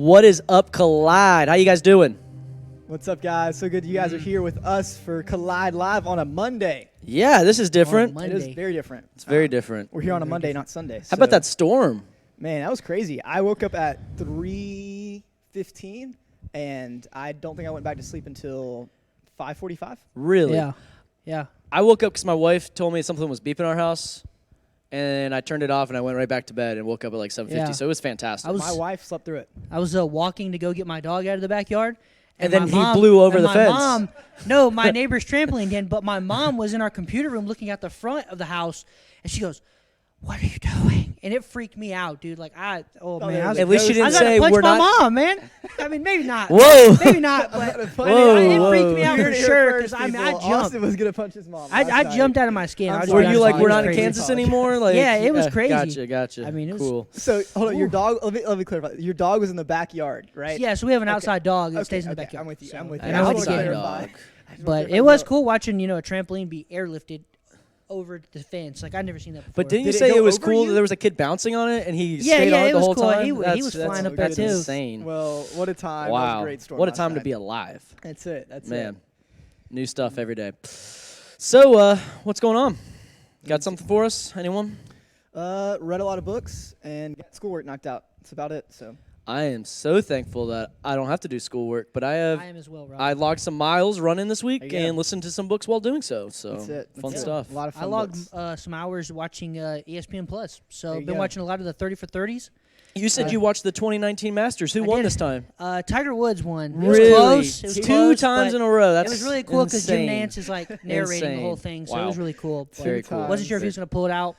What is up, Collide? How you guys doing? What's up, guys? So good you guys are here with us for Collide Live on a Monday. Yeah, this is different. It is very different. It's very different. We're here on a Monday, not Sunday. How about that storm? Man, that was crazy. I woke up at 3:15, and I don't think I went back to sleep until 5:45. Really? Yeah. I woke up because my wife told me something was beeping in our house, and I turned it off, and I went right back to bed and woke up at like 7:50. Yeah. So it was fantastic. My wife slept through it. I was walking to go get my dog out of the backyard. And then my he mom- blew over and the my fence. Mom, no, my neighbor's trampoline did, but my mom was in our computer room looking at the front of the house, and she goes, "What are you doing?" And it freaked me out, dude. Like, man. At least she I didn't gotta say punch we're my not. mom, man. I mean, maybe not. Whoa. Maybe not, but it freaked me out You for heard it here sure, first, because I people. jumped. Austin was going to punch his mom. I jumped out of my skin. I was Were just you like, it we're was not in crazy. Kansas anymore? Like, Yeah, it was crazy. Gotcha. I mean, it was cool. So, hold on. Your dog, let me clarify. Your dog was in the backyard, right? Yeah, so we have an outside dog that stays in the backyard. I'm with you. So- I'm with you. And An I went to outside get her. dog. But it was cool watching, a trampoline be airlifted over the fence. Like, I'd never seen that before. But didn't you Did it say go it was over cool you? that there was a kid bouncing on it and he Yeah, stayed on it it the was whole cool. time? He was flying up there, that's too. insane. Well, what a time. That was Wow. a great storm What a last time to night. be alive. That's it. That's Man. it. New stuff every day. So, what's going on? Got something for us? Anyone? Read a lot of books and got schoolwork knocked out. That's about it. So I am so thankful that I don't have to do schoolwork, but I am as well, Rob. I logged some miles running this week There you go. and listened to some books while doing so. So that's it. fun That's it. stuff. A lot of fun I logged books. some hours watching ESPN Plus. So There I've you been go. watching a lot of the 30 for 30s. You said you watched the 2019 Masters. Who I won did. this time? Tiger Woods won. It Really? was close. It was Two close, times but in a row. That's it was really cool because Jim insane. Nance is like narrating the whole Insane. thing. So Wow. it was really cool. But Very cool. Wasn't sure if he was going to pull it out.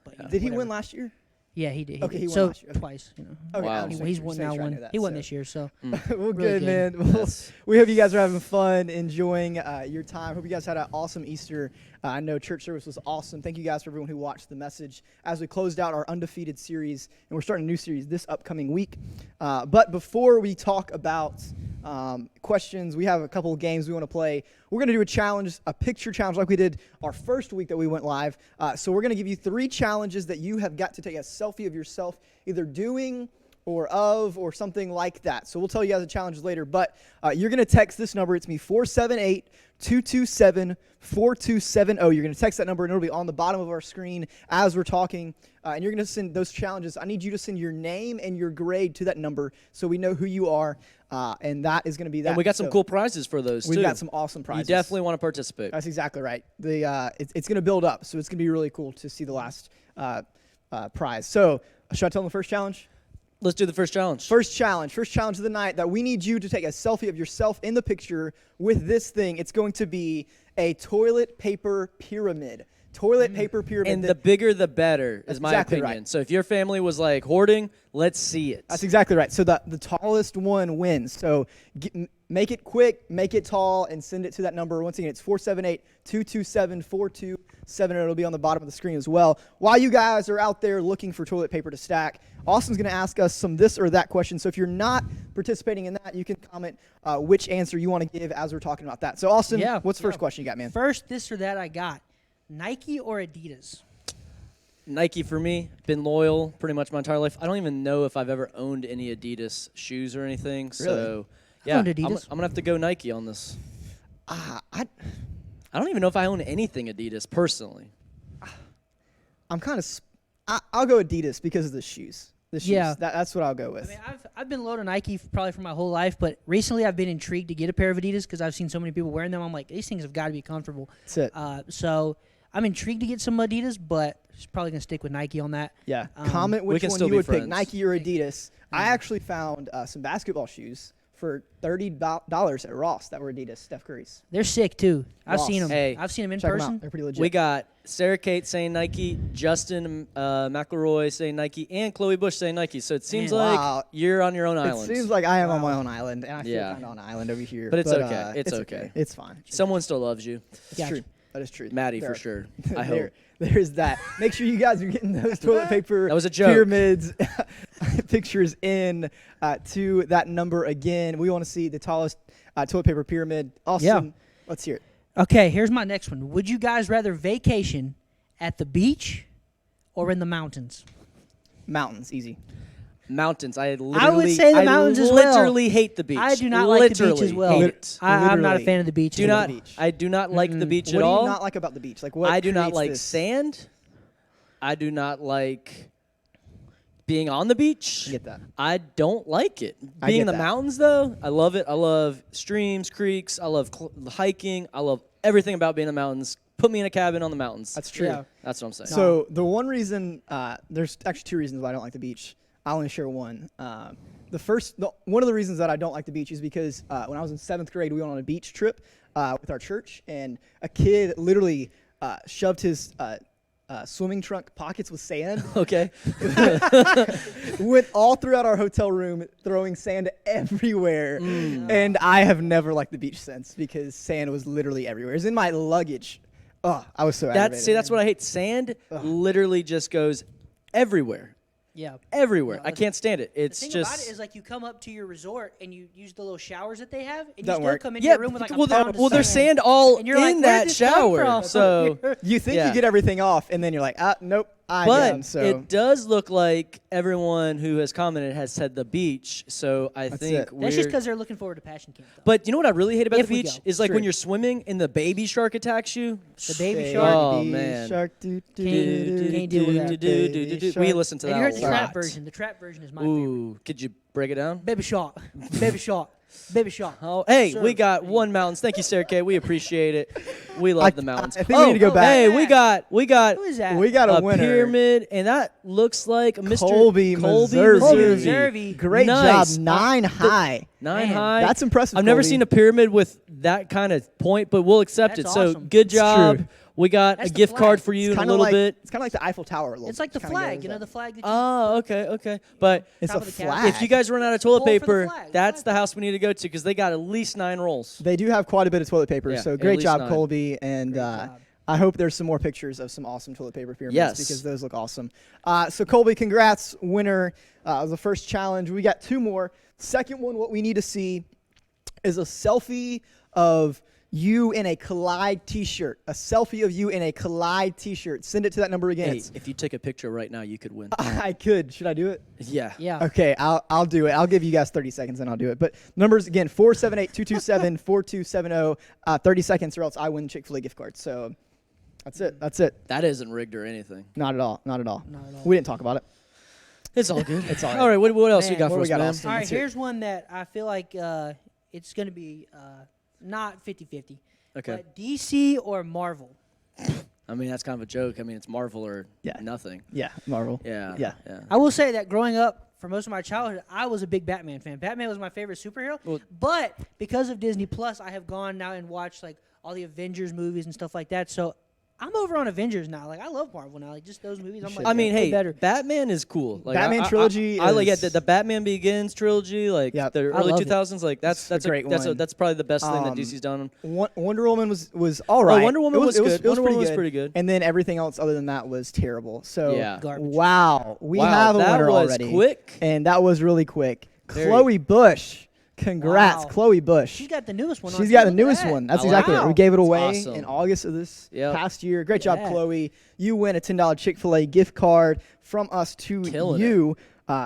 But, Did he whatever. win last year? Yeah, he did. Okay, he won so last year. Okay. twice. Okay, Wow. I was He's making won sure now. I knew Won. that, He won so. this year. So well, Really good, good. man. Well, we hope you guys are having fun, enjoying your time. Hope you guys had an awesome Easter. I know church service was awesome. Thank you guys for everyone who watched the message as we closed out our Undefeated series, and we're starting a new series this upcoming week. But before we talk about questions, we have a couple of games we want to play. We're going to do a challenge, a picture challenge like we did our first week that we went live. So we're going to give you 3 challenges that you have got to take a selfie of yourself either doing or of or something like that. So we'll tell you guys the challenges later. But you're going to text this number. It's me, 478-227-4270. You're going to text that number, and it'll be on the bottom of our screen as we're talking. And you're going to send those challenges. I need you to send your name and your grade to that number so we know who you are. And that is going to be that. And we got some So cool prizes for those, We've too. got some awesome prizes. You definitely want to participate. That's exactly right. It's going to build up, so it's going to be really cool to see the last prize. So should I tell them the first challenge? Let's do the first challenge. First challenge of the night, that we need you to take a selfie of yourself in the picture with this thing. It's going to be a toilet paper pyramid. Toilet paper pyramid. And the bigger the better is my exactly opinion. right. So if your family was like hoarding, let's see it. That's exactly right. So the tallest one wins. So make it quick, make it tall, and send it to that number. Once again, it's 478-227-4270. It'll be on the bottom of the screen as well. While you guys are out there looking for toilet paper to stack, Austin's going to ask us some this or that questions. So if you're not participating in that, you can comment which answer you want to give as we're talking about that. So Austin, what's the first question you got, man? first, this or that I got. Nike or Adidas? Nike for me, been loyal pretty much my entire life. I don't even know if I've ever owned any Adidas shoes or anything. So, yeah, owned I'm Adidas. going to have to go Nike on this. I I don't even know if I own anything Adidas personally. I'm kind of I'll go Adidas because of the shoes. The shoes. Yeah. That's what I'll go with. I mean, I've been low to Nike probably for my whole life, but recently I've been intrigued to get a pair of Adidas because I've seen so many people wearing them. I'm like, these things have got to be comfortable. That's it. So I'm intrigued to get some Adidas, but just probably gonna stick with Nike on that. Yeah. Comment which can one still you be would pick, friends. Nike or Adidas. I actually found some basketball shoes for $30 at Ross that were Adidas, Steph Curry's. They're sick too. I've Ross. seen them. Hey, I've seen them in Check them person. out. They're pretty legit. We got Sarah Kate saying Nike, Justin McElroy saying Nike, and Chloe Bush saying Nike. So it seems Man. like Wow. you're on your own It island. seems like I am on my own island, and I feel Yeah. kind of on an island over here. But it's okay. It's okay. It's fine. Someone still loves you. It's Gotcha. true. That is true. Maddie, There- for sure. I there- hope. There's that. Make sure you guys are getting those toilet paper That was a joke. pyramids pictures in to that number again. We want to see the tallest toilet paper pyramid. Austin, let's hear it. Okay, here's my next one. Would you guys rather vacation at the beach or in the mountains? Mountains, easy. Mountains. I literally, say the mountains as well. literally hate the beach. I do not like the beach as Literally well. hate it. I'm not a Literally. fan of the beach. Do not. I do not like the beach What at do all. you not like about the beach? Like what? I do not creates like this? sand. I do not like being on the beach. I get that. I don't like it. I Being get in the that. mountains, though, I love it. I love streams, creeks. I love hiking. I love everything about being in the mountains. Put me in a cabin on the mountains. That's true. Yeah. That's what I'm saying. So the one reason, there's actually two reasons why I don't like the beach. I'll only share one. One of the reasons that I don't like the beach is because when I was in 7th grade, we went on a beach trip with our church, and a kid literally shoved his swimming trunk pockets with sand. Okay. Went all throughout our hotel room, throwing sand everywhere. And I have never liked the beach since because sand was literally everywhere. It was in my luggage. Oh, I was so aggravated. That's what I hate. Sand literally just goes everywhere. Yeah. Everywhere. No, I can't stand it. The It's thing just. about it is, like, you come up to your resort and you use the little showers that they have, and you Doesn't still work. come into yeah, your room with like a well, pound of there's sand all And you're like, in "Where'd that this come shower. from?" So, You think Yeah. you get everything off, and then you're like, nope, I'm but done. So it does look like everyone who has commented has said the beach. So I think it. That's just because they're looking forward to Passion Camp. Though. But you know what I really hate about If the we beach go. is like when True. you're swimming and the baby shark attacks you. The baby Baby shark. Oh, man. Shark, Can't deal with that. Baby We shark. listened to Have that you heard a the lot. trap version? The trap version is my favorite. Ooh, could you break it down? Baby shark. Baby shark. Baby shark. Oh, hey, we Surf. got one mountains. Thank you, Sarah Kay. We appreciate it. We love the mountains. I think we need to go back. Hey, we got Who is that? We got a winner. pyramid, and that looks like Mr. Colby, Missouri. Missouri. Great Nice. job. 9 high. 9 Man, high. That's impressive. I've never Colby. seen a pyramid with that kind of point, but we'll accept That's it. So awesome. good It's job. true. We got That's a the gift flag. card for you It's in a kinda little like, bit. It's kind of like the Eiffel Tower. A little It's like the kinda flag. goes You know up. the flag that you Oh, okay. But It's top a of the cap. flag. if you guys run out of toilet Pull for the paper, flag. that's the house we need to go to because they got at least 9 rolls. They do have quite a bit of toilet paper, Yeah, so at great least job, 9. Colby. And job. I hope there's some more pictures of some awesome toilet paper pyramids Yes. because those look awesome. So Colby, congrats, winner of the first challenge. We got 2 more. Second one, what we need to see is a selfie of you in a Collide t-shirt. A selfie of you in a Collide t-shirt. Send it to that number again. Hey, It's- if you take a picture right now, you could win. I could. Should I do it? Yeah. Yeah. Okay, I'll do it. I'll give you guys 30 seconds and I'll do it. But numbers again, 478-227-4270. 30 seconds or else I win Chick-fil-A gift card. So that's it. That's it. That isn't rigged or anything. Not at all. Not at all. Not at all. We didn't talk about it. It's all good. It's all right. All right, what else you Man, got what for we us, got, man? Austin? All right, Let's hear it. here's one that I feel like it's going to be not 50-50. Okay. But DC or Marvel? I mean, that's kind of a joke. I mean, it's Marvel or Yeah. nothing. Yeah, Marvel. Yeah. Yeah. I will say that growing up, for most of my childhood, I was a big Batman fan. Batman was my favorite superhero. Well- But because of Disney Plus, I have gone now and watched like all the Avengers movies and stuff like that. So I'm over on Avengers now. Like I love Marvel now. Like just those movies. I'm should like, I mean, way hey, better. Batman is cool. Like, Batman trilogy I like is- the Batman Begins trilogy, like Yeah. the I early love it. 2000s. Like that's It's a great one. that's probably the best thing that Um, DC's done. Wonder Woman was all right. Wonder Woman was good. It was Wonder pretty Woman was good. pretty good. And then everything else other than that was terrible. So Yeah. Garbage. wow, we Wow, have a that winner was already. quick. And that was really quick. Very- Chloe Bush. Congrats, Wow. Chloe Bush. She's got the newest one. She's on got too. the Look at newest that. one. That's I exactly like it. We it. gave it It's away awesome. in August of this Yep. past year. Great job, Yeah. Chloe. You win a $10 Chick-fil-A gift card from us to Killing you.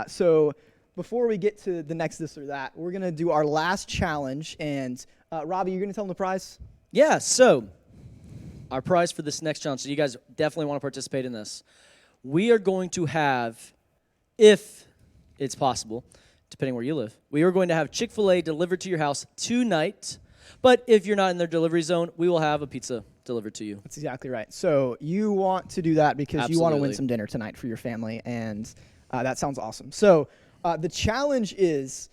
So before we get to the next this or that, we're going to do our last challenge. And Robbie, you're going to tell them the prize? Yeah. So our prize for this next challenge. So you guys definitely want to participate in this. We are going to have, if it's possible, depending where you live, we are going to have Chick-fil-A delivered to your house tonight. But if you're not in their delivery zone, we will have a pizza delivered to you. That's exactly right. So you want to do that because you want to win Absolutely. some dinner tonight for your family, and that sounds awesome. So the challenge is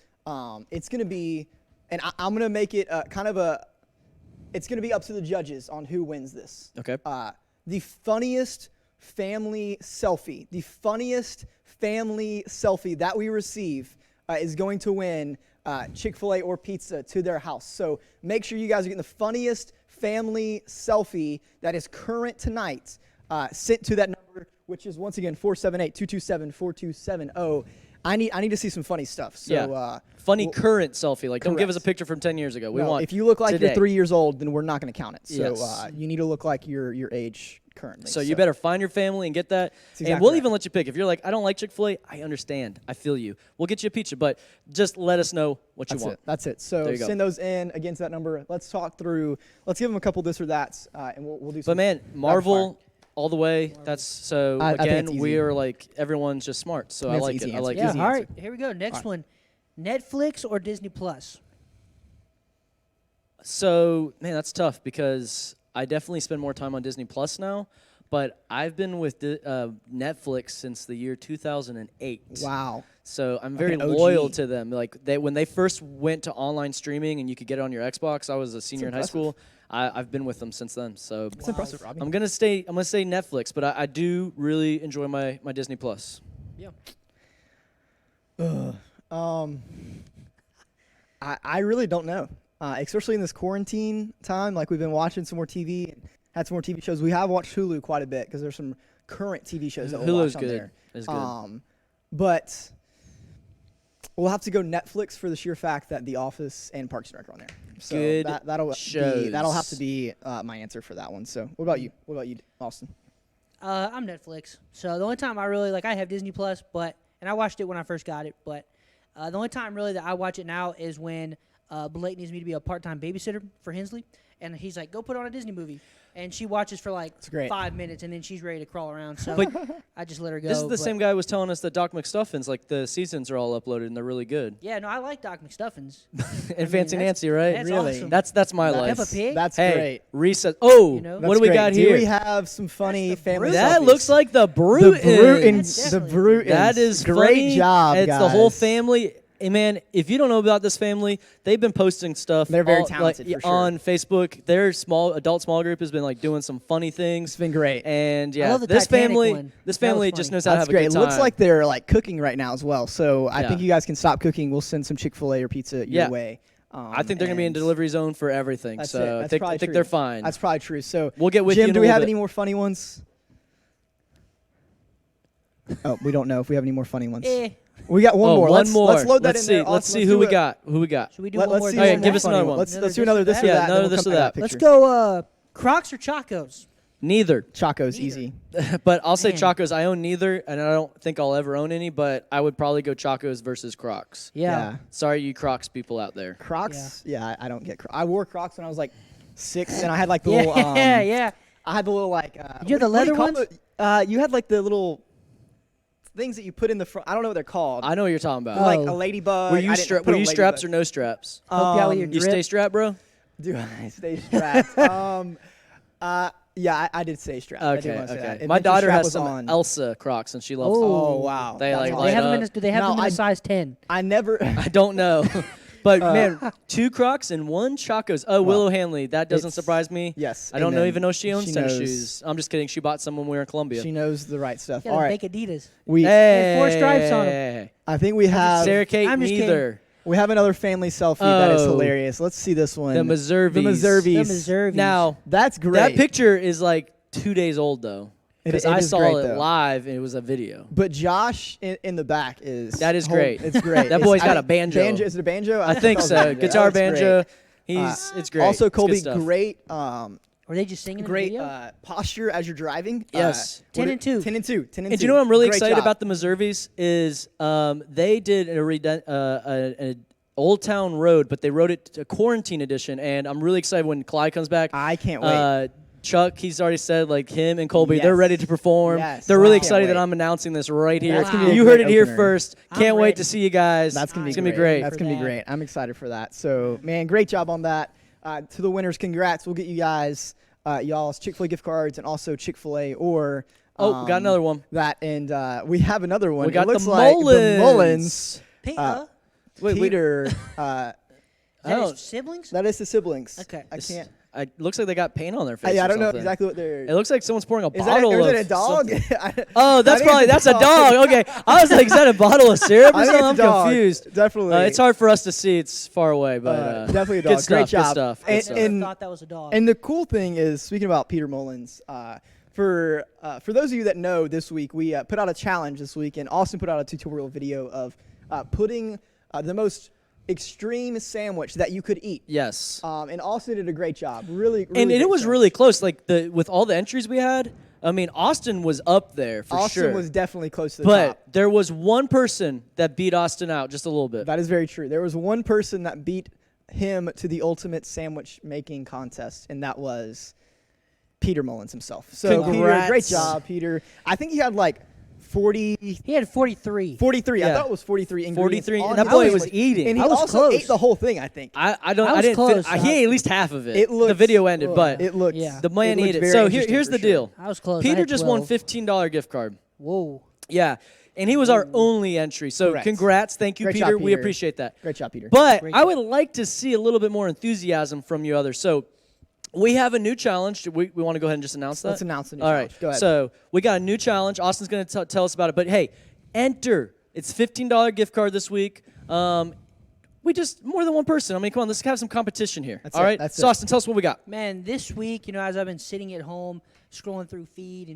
it's going to be, and I'm going to make it kind of it's going to be up to the judges on who wins this. Okay. The funniest family selfie, that we receive is going to win Chick-fil-A or pizza to their house. So make sure you guys are getting the funniest family selfie that is current tonight sent to that number, which is once again 478-227-4270. I need to see some funny stuff. So Yeah. Funny current selfie. Like, don't give us a correct. picture from 10 years ago. We no, want if you look like today. you're 3 years old, then we're not going to count it. So Yes. you need to look like your age currently. So you better find your family and get that. And exactly we'll right. even let you pick. If you're like, I don't like Chick-fil-A, I understand. I feel you. We'll get you a pizza, but just let us know what you want. That's it. So There you go. send those in against that number. Let's talk through. Let's give them a couple this or that's, and we'll do some. But man, rapid Marvel all the way. That's so I think again, it's we easy. are like everyone's just smart. So I That's like easy it. I answer. like Yeah, it. all right. Here we go. Next one. Netflix or Disney Plus? So, man, that's tough because I definitely spend more time on Disney Plus now, but I've been with Netflix since the year 2008. Wow. So I'm very an OG. loyal to them. Like when they first went to online streaming and you could get it on your Xbox, I was a senior in high school. I've been with them since then. So It's impressive, Robbie. I'm gonna say Netflix, but I do really enjoy my Disney Plus. Yeah. I really don't know, especially in this quarantine time. Like we've been watching some more TV and had some more TV shows. We have watched Hulu quite a bit because there's some current TV shows that we'll Hulu's watch on good. there. It's good. But we'll have to go Netflix for the sheer fact that The Office and Parks and Rec are on there. So Good that'll shows. have to be my answer for that one. So what about you? What about you, Austin? I'm Netflix. So the only time I really I have Disney Plus, and I watched it when I first got it, but the only time really that I watch it now is when Blake needs me to be a part-time babysitter for Hensley, and he's like, "Go put on a Disney movie," and she watches for like great. 5 minutes, and then she's ready to crawl around. So But I just let her go. This is the but- same guy who was telling us that Doc McStuffins, like the seasons are all uploaded and they're really good. Yeah, no, I like Doc McStuffins. And Fancy that's- Nancy, right? that's Really? awesome. That's my life. Peppa Pig. That's Hey, great. Recess. Oh, You know? what That's do we great. got Do here? we have some funny family That selfies? looks like the the Brutons. Brutons. That's The definitely- Brutons. That is great funny. job, It's guys. the whole family. Hey, man, if you don't know about this family, they've been posting stuff. They're very all- talented, for sure. on Facebook. Their adult small group has been like doing some funny things. It's been great. And yeah, love the this Titanic family, one. this That was family just funny. knows how to That's have great. a It good looks time. like they're like cooking right now as well. So I Yeah. think you guys can stop cooking. We'll send some Chick-fil-A or pizza your Yeah. way. I think they're gonna be in and delivery zone for everything. That's so it. I That's think probably true. they're fine. That's probably true. So We'll get with Jim, you in a do we little have bit. any more funny ones? Oh, we don't know if we have any more funny ones. We got one more. One Let's more. load that Let's in see. there. Let's Austin. see who we got. Who we got? Should we do Let's one more? see Okay, one give more us funny another one. one. Let's do another this or Yeah, that. another then we'll this come or back that. to Let's picture. go Crocs or Chacos. Neither. Chacos, Neither. easy. But I'll say Man. Chacos. I own neither, and I don't think I'll ever own any. But I would probably go Chacos versus Crocs. Yeah. Sorry, you Crocs people out there. Crocs. Yeah, I don't get Crocs. I wore Crocs when I was like 6, and I had like the Yeah, little. yeah. I had the little like. Did you have the what do you leather call it? You had like the little things that you put in the front. I don't know what they're called. I know what you're talking about. Like Oh. a ladybug. Were I you didn't put were a you straps or ladybug. no straps? Help you out with your You drip. stay strapped, bro. Do I stay strapped? Yeah, I did stay strapped. I do Okay, wanna say that. okay. It My meant your daughter strap has was some on. Elsa Crocs, and she loves them. Oh wow, They That's like Do awesome. they have light them in up. do they have No, them in I- a size 10? I never. I don't know. But man, 2 Crocs and 1 Chacos. Oh, Willow Hanley. That doesn't it's- surprise me. Yes, I don't amen. even know she owns She tennis knows. shoes. I'm just kidding. She bought some when we were in Columbia. She knows the right stuff. Yeah, All the right, fake Adidas. we. Hey, 4 stripes on 'em. I think we have. Sarah Kate, I'm just kidding. neither. We have another family selfie that is Oh. hilarious. Let's see this one. The Meservies. The Meservies. The Meservies. Now, That's great. that picture is like 2 days old, though. Because it I is saw great, it though. live, and it was a video. But Josh in the back is. That is great. It's great. That It's- boy's got I- a banjo. Is it a banjo? I think thought it was so. a banjo. Guitar, That's great. banjo. It's great. Also, It's good Colby, stuff. great, Were they just singing great in the video? posture as you're driving. Yes. 10 and 2. 10 and 2. 10 and 2. And do you know what I'm really Great excited job. about the Meservies is they did an Old Town Road, but they wrote it a quarantine edition, and I'm really excited when Clyde comes back. I can't wait. Chuck, he's already said, like, him and Colby, Yes. they're ready to perform. Yes. They're really Wow. excited Can't that wait. I'm announcing this right here. That's gonna be a You heard great it here opener. first. I'm Can't wait ready. to see you guys. That's gonna be It's gonna be great. great. That's gonna be that. great. I'm excited for that. So, man, great job on that. To the winners, congrats. We'll get you guys y'all's Chick-fil-A gift cards and also Chick-fil-A or Oh, we got another one. that. And we have another one. We got it looks the like Mullins. the Mullins. Peter. Wait, Peter. Is that Oh. his siblings? That is the siblings. Okay. I can't. It looks like they got paint on their face. Yeah, I or don't know something. exactly what they're. It looks like someone's pouring a Is that bottle or is of it a dog? something. Oh, that's I think probably it's a dog. Okay, I was like, is that a bottle of syrup or I think something? it's a I'm dog. confused. Definitely. It's hard for us to see. It's far away, but definitely a good dog. stuff, Great job. Good stuff. Good And- stuff. I and- thought that was a dog. And the cool thing is, speaking about Peter Mullins, for those of you that know, this week we put out a challenge this week, and Austin put out a tutorial video of putting the most extreme sandwich that you could eat. Yes. And Austin did a great job. Really, And great it was job. really close. Like with all the entries we had, I mean, Austin was up there for sure. Austin was definitely close to the but top. there was one person that beat Austin out just a little bit. That is very true. There was one person that beat him to the ultimate sandwich making contest, and that was Peter Mullins himself. So, Peter, Congrats. great job, Peter. I think he had like 40. He had 43. 43. I Yeah. thought it was 43 ingredients. 43, on and that his boy sandwich. was eating. And he I was also close. ate the whole thing, I think. I don't. I I, was didn't. close. He ate at least half of it. It looked, the video ended, but it looked. Yeah. the man looked ate it. very So interesting here's for the sure. deal. I was close. I Peter had just 12. won $15 gift card. Whoa. Yeah, and he was our only entry. So Correct. congrats, thank you, Great Peter. job, We Peter. appreciate that. Great job, Peter. But Great I job. would like to see a little bit more enthusiasm from you others. So we have a new challenge. We want to go ahead and just announce that? Let's announce the new All challenge. right. Go ahead. So we got a new challenge. Austin's going to tell us about it. But, hey, enter. It's $15 gift card this week. We just, more than one person. I mean, come on, let's have some competition here. That's all it. right? That's so, it. Austin, tell us what we got. Man, this week, as I've been sitting at home scrolling through feed,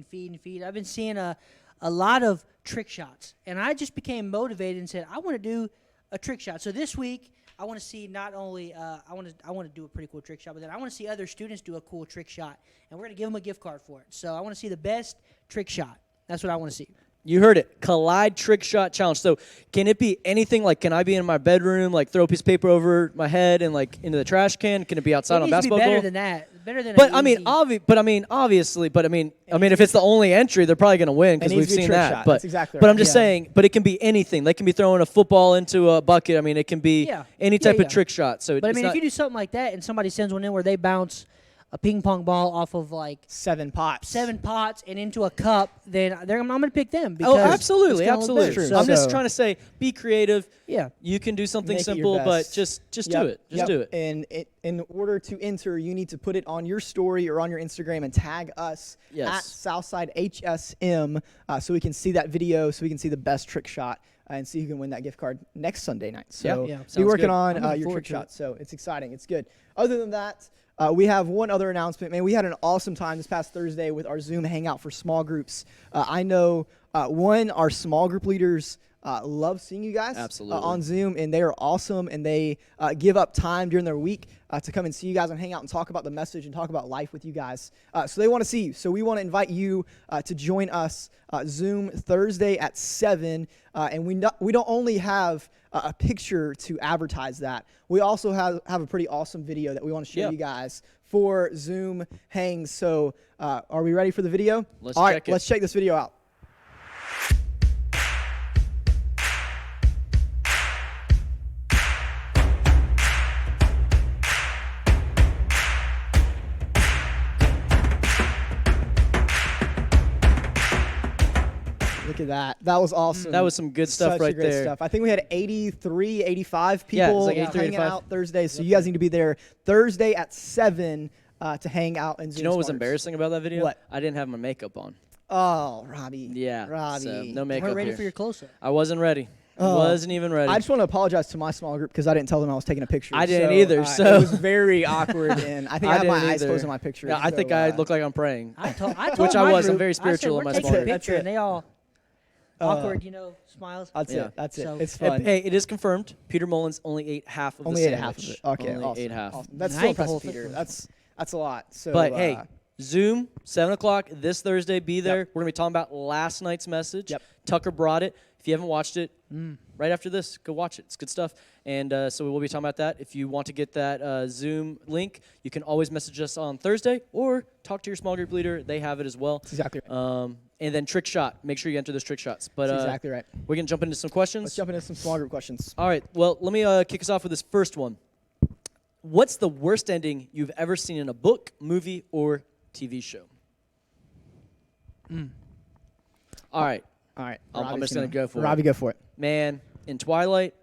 I've been seeing a lot of trick shots. And I just became motivated and said, I want to do a trick shot. So this week, I want to see not only I want to do a pretty cool trick shot, but then I want to see other students do a cool trick shot. And we're going to give them a gift card for it. So I want to see the best trick shot. That's what I want to see. You heard it. Collide Trick Shot Challenge. So can it be anything? Like, can I be in my bedroom, like throw a piece of paper over my head and like into the trash can? Can it be outside It on needs to be basketball better goal? than that. Better than But an I mean, easy- obviously, if it's the only entry, they're probably going to win because It needs we've to be a seen trick that. shot. But That's exactly but I'm right. just Yeah. saying, but it can be anything. They can be throwing a football into a bucket. I mean, it can be Yeah. any Yeah, type yeah. of trick shot. So But I it's mean, not, if you do something like that and somebody sends one in where they bounce a ping pong ball off of like 7 pots. 7 pots and into a cup, then I'm going to pick them. Because oh, absolutely, it's gonna look absolutely. better. True. I'm just So- trying to say, be creative. Yeah. You can do something Make it your simple, but best. just Yep, do it. Just yep. do it. And in order to enter, you need to put it on your story or on your Instagram and tag us Yes. at Southside HSM so we can see that video, so we can see the best trick shot and see who can win that gift card next Sunday night. So Yeah. be Sounds working good. on I'm looking your forward trick to it. shot. So it's exciting. It's good. Other than that, we have one other announcement. Man, we had an awesome time this past Thursday with our Zoom hangout for small groups. I know, our small group leaders love seeing you guys Absolutely. on Zoom, and they are awesome, and they give up time during their week to come and see you guys and hang out and talk about the message and talk about life with you guys. So they want to see you. So we want to invite you to join us Zoom Thursday at 7, and we don't only have a picture to advertise that. We also have a pretty awesome video that we want to show Yeah. you guys for Zoom hangs. So are we ready for the video? Let's All right, check it. let's check this video out. Look at that. That was awesome. That was some good stuff Such right great there. Stuff. I think we had 83, 85 Yeah, it was people like 83, hanging 85. out Thursday. So you guys need to be there Thursday at 7 to hang out and Zoom Do you know what was Smarts. embarrassing about that video? What? I didn't have my makeup on. Oh, Robbie. Yeah. Robbie. So no You makeup weren't ready here. for your close-up. I wasn't ready. Oh. Wasn't even ready. I just want to apologize to my small group because I didn't tell them I was taking a picture. I didn't either, so- it was very awkward, and I think I, had my didn't eyes either. closed in my picture. Yeah, I so, think I look like I'm praying. I told Which I my was. I'm group, very I said, spiritual in we're my taking small a group. picture, and they all awkward, smiles. That's Yeah. it. That's it. So- It's Hey, fun. hey, it is confirmed. Peter Mullins only ate half of Only the ate sandwich. half of it. Okay, Only awesome. ate half. Awesome. That's I still ate the whole impressive, thing. Peter. That's a lot. So, But hey, Zoom, 7 o'clock this Thursday. Be there. Yep. We're going to be talking about last night's message. Yep. Tucker brought it. If you haven't watched it, right after this, go watch it. It's good stuff. And so we will be talking about that. If you want to get that Zoom link, you can always message us on Thursday or talk to your small group leader. They have it as well. that's exactly right. And then trick shot. Make sure you enter those trick shots. But That's exactly right. we're going to jump into some questions. Let's jump into some small group questions. All right. Well, let me kick us off with this first one. What's the worst ending you've ever seen in a book, movie, or TV show? All right. All right. I'm Robbie's just gonna go for it. Robbie, go for it. Man, in Twilight,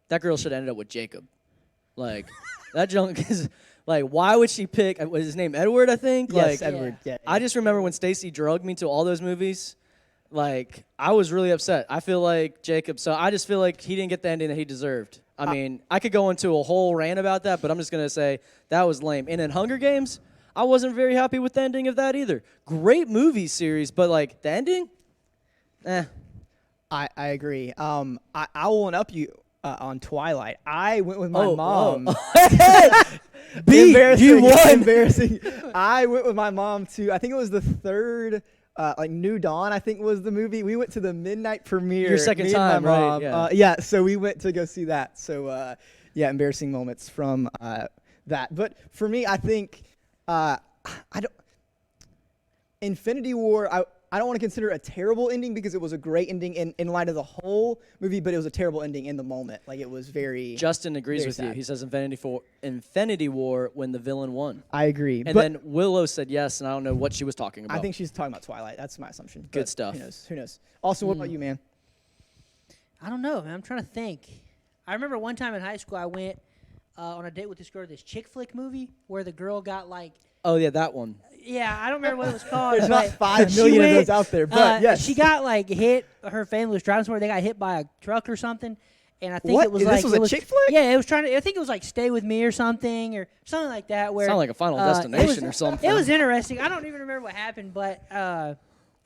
that girl should have ended up with Jacob. Like, that junk is, like, why would she pick, was his name Edward, I think? Yes, like, Edward. Yeah. I just remember when Stacy drugged me to all those movies, like, I was really upset. I feel like Jacob, so I just feel like he didn't get the ending that he deserved. I mean, I could go into a whole rant about that, but I'm just going to say that was lame. And in Hunger Games, I wasn't very happy with the ending of that either. Great movie series, but, like, the ending? I agree. I will one up you on Twilight. I went with my Oh, mom. B, Embarrassing. you won. Embarrassing. I went with my mom to, I think it was the third, New Dawn, I think was the movie. We went to the midnight premiere. Your second me and my time, right? mom. Yeah. Yeah, so we went to go see that. So, yeah, embarrassing moments from that. But for me, I think Infinity War, I don't want to consider it a terrible ending because it was a great ending in light of the whole movie, but it was a terrible ending in the moment. Like, it was very... Justin agrees very with you. sad. He says Infinity War when the villain won. I agree. And but then Willow said yes, and I don't know what she was talking about. I think she's talking about Twilight. That's my assumption. Good but stuff. Who knows? Also, what about you, man? I don't know, man. I'm trying to think. I remember one time in high school I went on a date with this girl to this chick flick movie where the girl got like... Oh, yeah, that one. Yeah, I don't remember what it was called. There's not but 5 she million of went, those out there, but yes. She got like hit. Her family was driving somewhere. They got hit by a truck or something. And I think What? it was This like... was a chick flick? Yeah, it was trying to... I think it was like Stay With Me or something like that. Where Sound like a Final it was- Destination or something. It was interesting. I don't even remember what happened, but I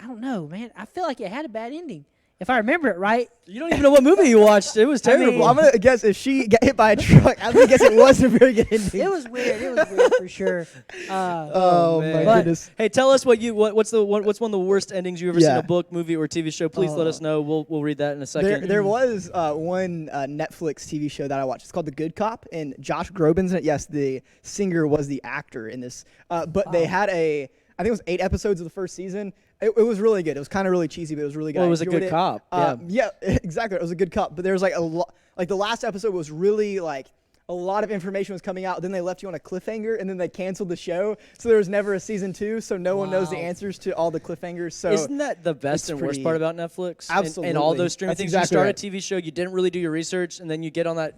don't know, man. I feel like it had a bad ending. If I remember it right. You don't even know what movie you watched. It was terrible. Well, I'm going to guess if she got hit by a truck, I'm going to guess it wasn't a very good ending. It was weird. It was weird for sure. Oh, man. my But- goodness. Hey, tell us what's one of the worst endings you've ever seen Yeah. in a book, movie, or TV show. Please let us know. We'll read that in a second. There was one Netflix TV show that I watched. It's called The Good Cop, and Josh Groban's in it. Yes, the singer was the actor in this. But they had I think it was 8 episodes of the first season. It was really good. It was kind of really cheesy, but it was really good. Well, it I was a enjoyed good it. cop. Yeah, exactly. It was a good cop. But there was like the last episode was really like a lot of information was coming out. Then they left you on a cliffhanger, and then they canceled the show. So there was never a season 2. So no one knows the Wow. answers to all the cliffhangers. So Isn't that the best it's and worst pretty- part about Netflix? Absolutely. And all those streaming That's things. exactly You start right. a TV show, you didn't really do your research, and then you get on that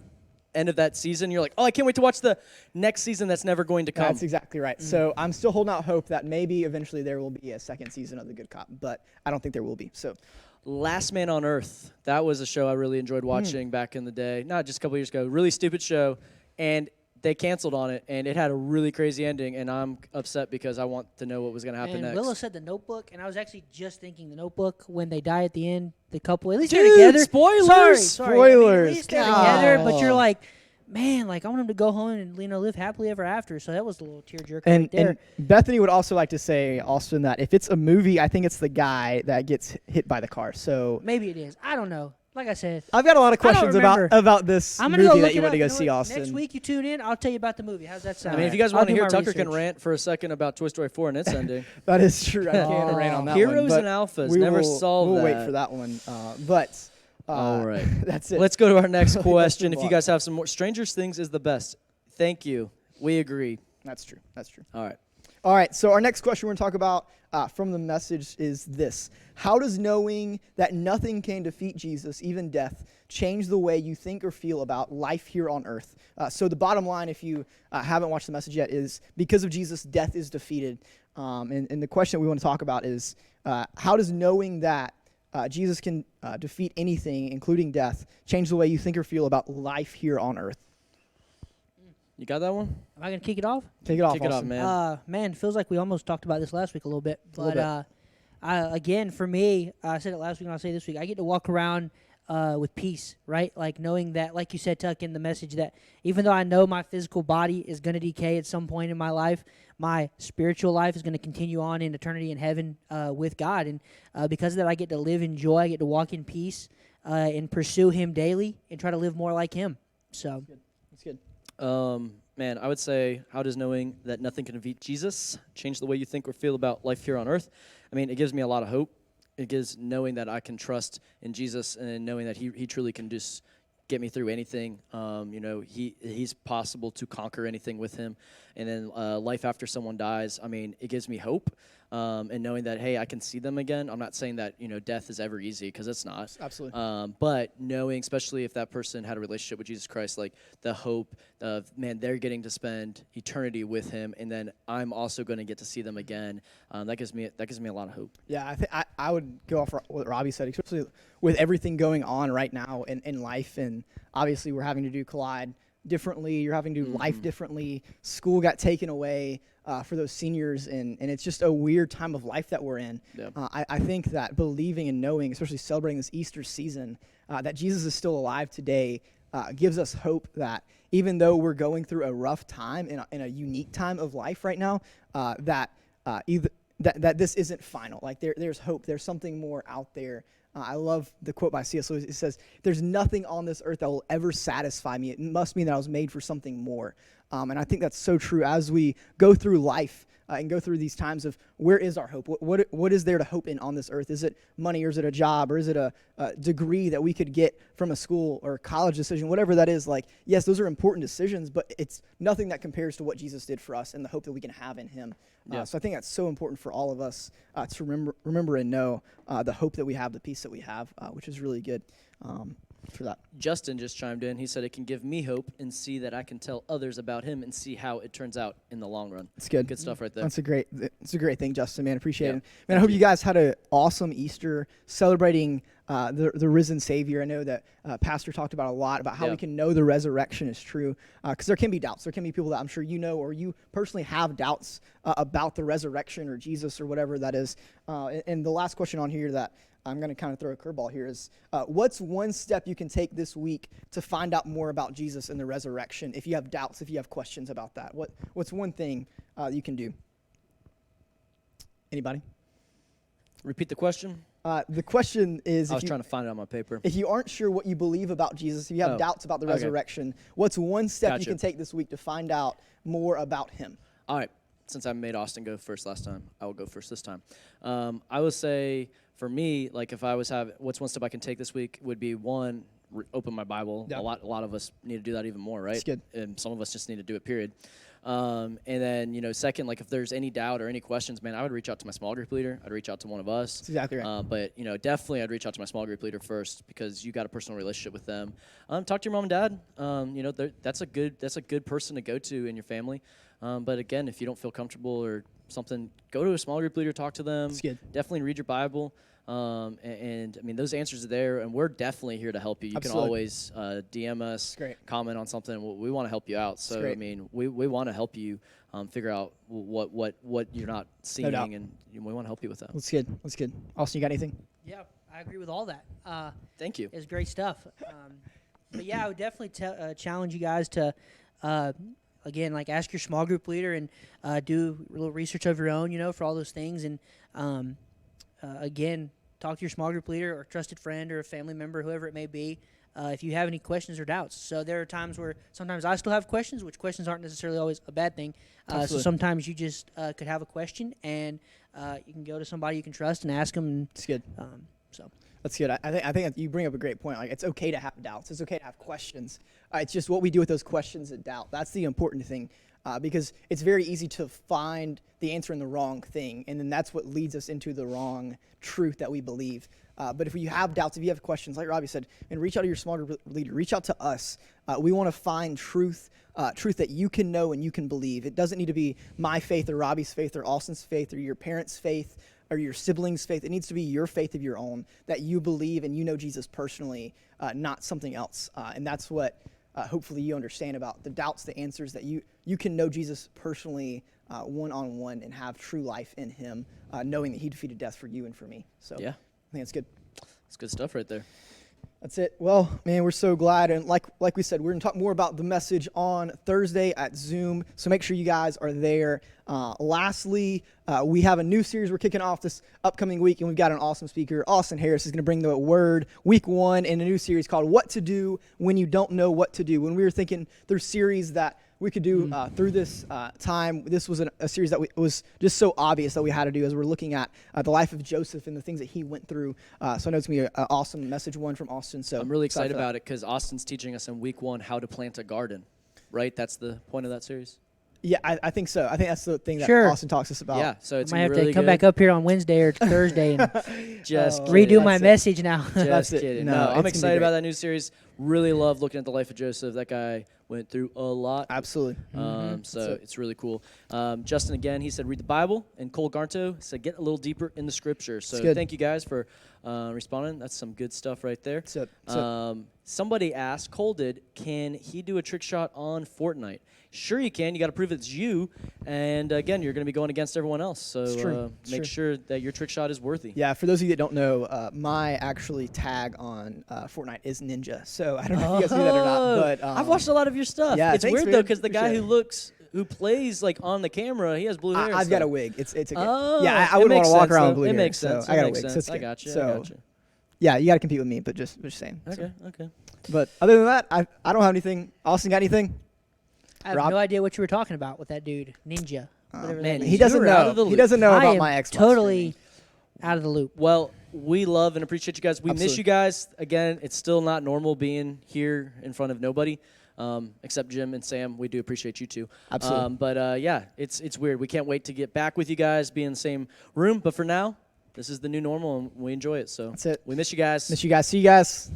end of that season, you're like, oh, I can't wait to watch the next season that's never going to come. That's exactly right. So I'm still holding out hope that maybe eventually there will be a second season of The Good Cop, but I don't think there will be. So Last Man on Earth. That was a show I really enjoyed watching back in the day. Not just a couple years ago. Really stupid show. And they canceled on it, and it had a really crazy ending, and I'm upset because I want to know what was going to happen And next. Willow said The Notebook, and I was actually just thinking The Notebook when they die at the end. The couple, at least Dude, they're together. spoilers! Sorry. I mean, Spoilers. at least they're together, but God. you're like, man, like I want them to go home and live happily ever after. So that was a little tearjerker and, right there. and Bethany would also like to say, Austin, that if it's a movie, I think it's the guy that gets hit by the car. So Maybe it is. I don't know. Like I said, I've got a lot of I don't questions remember. about this I'm gonna go movie look that you it want up. to go You know see, what? Austin. Next week you tune in, I'll tell you about the movie. How's that sound? I mean, if you guys I'll want to do hear my Tucker can research. rant for a second about Toy Story 4 and its ending. That is true. I can't rant on that one. Heroes but and Alphas. we Never will, solved we'll that. wait for that one. But All right. that's it. Let's go to our next question. move If you on. guys have some more. Stranger Things is the best. Thank you. We agree. That's true. That's true. All right. All right, so our next question we're going to talk about from the message is this. How does knowing that nothing can defeat Jesus, even death, change the way you think or feel about life here on earth? So the bottom line, if you haven't watched the message yet, is because of Jesus, death is defeated. And the question that we want to talk about is how does knowing that Jesus can defeat anything, including death, change the way you think or feel about life here on earth? You got that one? Am I gonna kick it off? Take it off, Kick it off, Austin. man. Man, feels like we almost talked about this last week a little bit. little But again, for me, I said it last week and I'll say it this week. I get to walk around with peace, right? Like knowing that, like you said, Tuck, in the message, that even though I know my physical body is going to decay at some point in my life, my spiritual life is going to continue on in eternity in heaven with God. And because of that, I get to live in joy. I get to walk in peace and pursue Him daily and try to live more like Him. So That's good. Man, I would say, how does knowing that nothing can defeat Jesus change the way you think or feel about life here on earth? I mean, it gives me a lot of hope. It gives knowing that I can trust in Jesus and knowing that He truly can just get me through anything. He's possible to conquer anything with Him. And then life after someone dies, I mean, it gives me hope. And knowing that, hey, I can see them again. I'm not saying that, death is ever easy, because it's not. Absolutely. But knowing, especially if that person had a relationship with Jesus Christ, like the hope of, man, they're getting to spend eternity with Him, and then I'm also going to get to see them again. That gives me a lot of hope. Yeah, I would go off what Robbie said, especially with everything going on right now in life, and obviously we're having to do Collide differently. You're having to do life differently. School got taken away for those seniors, and it's just a weird time of life that we're in. Yeah. I think that believing and knowing, especially celebrating this Easter season, that Jesus is still alive today, gives us hope that even though we're going through a rough time in a unique time of life right now, that this isn't final. Like there's hope. There's something more out there. I love the quote by C.S. Lewis. It says, "There's nothing on this earth that will ever satisfy me. It must mean that I was made for something more." And I think that's so true as we go through life and go through these times of where is our hope? What is there to hope in on this earth? Is it money, or is it a job, or is it a degree that we could get from a school or a college decision, whatever that is? Like, yes, those are important decisions, but it's nothing that compares to what Jesus did for us and the hope that we can have in him. So I think that's so important for all of us to remember and know the hope that we have, the peace that we have, which is really good for that. Justin just chimed in. He said it can give me hope and see that I can tell others about him and see how it turns out in the long run. It's good. Good stuff right there. It's a great thing, Justin, man. Appreciate it. Man, I Thank hope you. you guys had an awesome Easter celebrating the risen Savior. I know that Pastor talked about a lot about how we can know the resurrection is true, because there can be doubts. There can be people that I'm sure you know or you personally have doubts about the resurrection or Jesus or whatever that is. And the last question on here that I'm going to kind of throw a curveball here is, what's one step you can take this week to find out more about Jesus and the resurrection? If you have doubts, if you have questions about that, what's one thing you can do? Anybody? Repeat the question. The question is, I was trying to find it on my paper. if you aren't sure what you believe about Jesus, if you have doubts about the resurrection, what's one step you can take this week to find out more about him? All right. Since I made Austin go first last time, I will go first this time. I would say for me, like if I was what's one step I can take this week would be one, open my Bible. Yeah. A lot of us need to do that even more, right? That's good. And some of us just need to do it, period. And then, second, like if there's any doubt or any questions, man, I would reach out to my small group leader. I'd reach out to one of us. That's exactly right. But, definitely I'd reach out to my small group leader first because you got a personal relationship with them. Talk to your mom and dad. That's a good person to go to in your family. But again, if you don't feel comfortable or something, go to a small group leader, talk to them. That's good. Definitely read your Bible. And I mean, those answers are there, and we're definitely here to help you. You Absolutely. can always DM us, comment on something. We want to help you out. So, I mean, we want to help you figure out what you're not seeing, and we want to help you with that. That's good. That's good. Austin, you got anything? Yeah, I agree with all that. Thank you. It's great stuff. But yeah, I would definitely challenge you guys to, again, like ask your small group leader and do a little research of your own, for all those things. And again, talk to your small group leader or trusted friend or a family member, whoever it may be, if you have any questions or doubts. So there are times where sometimes I still have questions, which questions aren't necessarily always a bad thing. So sometimes you just could have a question, and you can go to somebody you can trust and ask them. It's good. That's good. I think you bring up a great point. Like, it's okay to have doubts. It's okay to have questions. It's just what we do with those questions and doubt. That's the important thing. Because it's very easy to find the answer in the wrong thing, and then that's what leads us into the wrong truth that we believe. But if you have doubts, if you have questions, like Robbie said, and reach out to your small group leader, reach out to us. We want to find truth that you can know and you can believe. It doesn't need to be my faith or Robbie's faith or Austin's faith or your parents' faith or your siblings' faith. It needs to be your faith of your own, that you believe and you know Jesus personally, not something else. And that's what hopefully you understand about the doubts, the answers, that you can know Jesus personally one-on-one and have true life in him, knowing that he defeated death for you and for me. So yeah, I think that's good. That's good stuff right there. That's it. Well, man, we're so glad. And like we said, we're going to talk more about the message on Thursday at Zoom. So make sure you guys are there. Lastly, we have a new series we're kicking off this upcoming week, and we've got an awesome speaker. Austin Harris is going to bring the word week 1 in a new series called What to Do When You Don't Know What to Do. When we were thinking through series that we could do through this time, this was a series that was just so obvious that we had to do as we're looking at the life of Joseph and the things that he went through. So I know it's going to be an awesome message one from Austin. So I'm really excited about it because Austin's teaching us in week 1 how to plant a garden, right? That's the point of that series? Yeah, I think so. I think that's the thing that Austin talks us about. Yeah, so it's I might have really to come good. back up here on Wednesday or Thursday and Just redo my message now. Just kidding. No, No, it's I'm gonna be excited great. about that new series. Really love looking at the life of Joseph. That guy went through a lot. Absolutely. So it's really cool. Justin, again, he said, read the Bible. And Cole Garnto said, get a little deeper in the scripture. So thank you guys for responding. That's some good stuff right there. Somebody asked, Cole did, can he do a trick shot on Fortnite? Sure you can. You got to prove it's you. And, again, you're going to be going against everyone else. So make sure that your trick shot is worthy. Yeah, for those of you that don't know, my actually tag on Fortnite is Ninja. So I don't know if you guys knew that or not. But I've watched a lot of your stuff. Yeah, it's thanks, weird, man. though, because the guy Appreciate who plays, like, on the camera, he has blue hair. I've got a wig. It's a good. Oh, yeah, I wouldn't want to walk around with blue It hair. makes sense. So I got a makes wig. sense. So I got you. So, I got you. yeah, you got to compete with me, but just saying. Okay, So. okay. But other than that, I don't have anything. Austin, got anything? I have Rob? no idea what you were talking about with that dude, Ninja. Whatever man, that He is. doesn't You're out know. of the He loop. doesn't know I about am my Xbox. totally out of the loop. Well, we love and appreciate you guys. We miss Absolutely. you guys. Again, it's still not normal being here in front of nobody, except Jim and Sam. We do appreciate you too. Absolutely. But yeah, it's weird. We can't wait to get back with you guys, be in the same room. But for now, this is the new normal, and we enjoy it. So That's it. we miss you guys. Miss you guys. See you guys.